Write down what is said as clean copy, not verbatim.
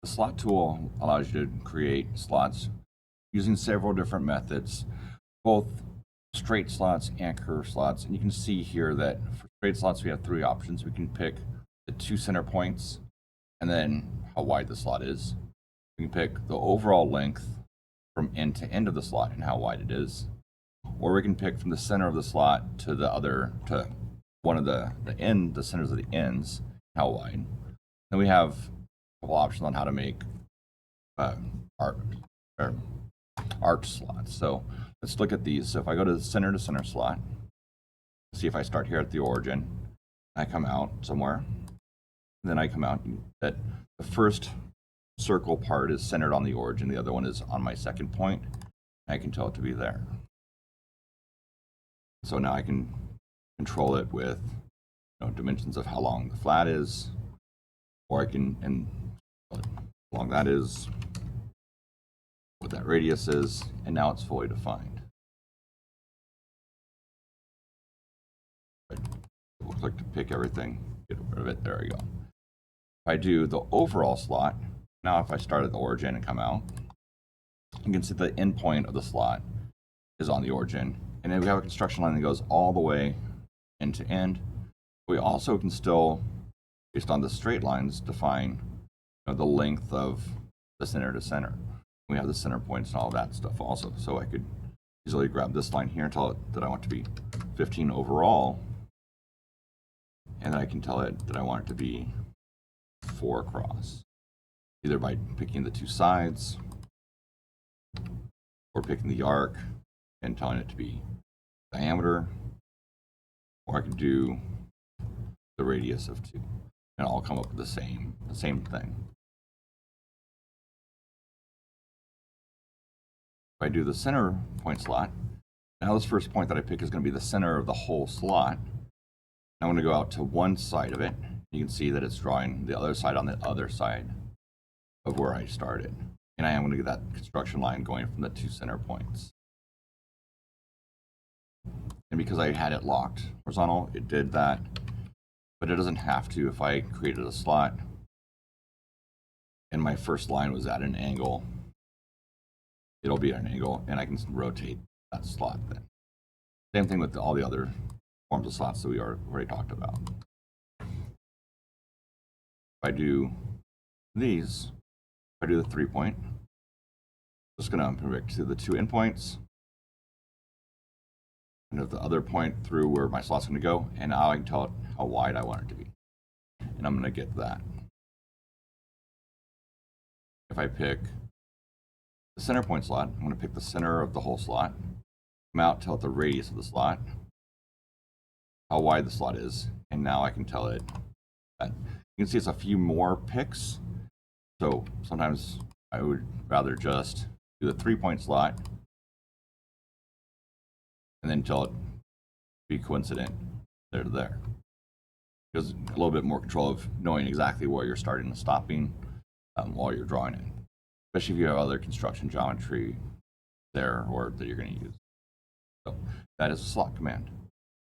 The slot tool allows you to create slots using several different methods, both straight slots and curved slots. And you can see here that for straight slots, we have three options. We can pick the two center points and then how wide the slot is. We can pick the overall length from end to end of the slot and how wide it is. Or we can pick from the center of the slot to the other, to one of the centers of the ends, how wide. Then we have a couple options on how to make arch slots. So let's look at these. So if I go to the center slot, see if I start here at the origin, I come out somewhere, and then I come out that the first circle part is centered on the origin, the other one is on my second point. I can tell it to be there. So now I can control it with dimensions of how long the flat is, or I can, and how long that is, what that radius is, and now it's fully defined. We'll click to pick everything, get rid of it, there we go. If I do the overall slot, now if I start at the origin and come out, you can see the endpoint of the slot is on the origin. And then we have a construction line that goes all the way end to end. We also can still, based on the straight lines, define the length of the center to center. We have the center points and all that stuff also. So I could easily grab this line here and tell it that I want it to be 15 overall. And then I can tell it that I want it to be 4 across, either by picking the two sides or picking the arc and telling it to be diameter, or I can do the radius of 2, and I'll come up with the same thing. If I do the center point slot, now this first point that I pick is going to be the center of the whole slot. I'm going to go out to one side of it. You can see that it's drawing the other side on the other side of where I started. And I am going to get that construction line going from the two center points. And because I had it locked horizontal, it did that, but it doesn't have to. If I created a slot and my first line was at an angle, it'll be at an angle, and I can rotate that slot then. Same thing with all the other forms of slots that we already talked about. If I do these, if I do the 3-point, just going to predict to the 2 endpoints, and of the other point through where my slot's going to go, and now I can tell it how wide I want it to be. And I'm going to get that. If I pick the center point slot, I'm going to pick the center of the whole slot, come out, tell it the radius of the slot, how wide the slot is, and now I can tell it that. You can see it's a few more picks, so sometimes I would rather just do the 3-point slot and then tell it to be coincident there to there. Because a little bit more control of knowing exactly where you're starting and stopping while you're drawing it, especially if you have other construction geometry there or that you're going to use. So that is a slot command.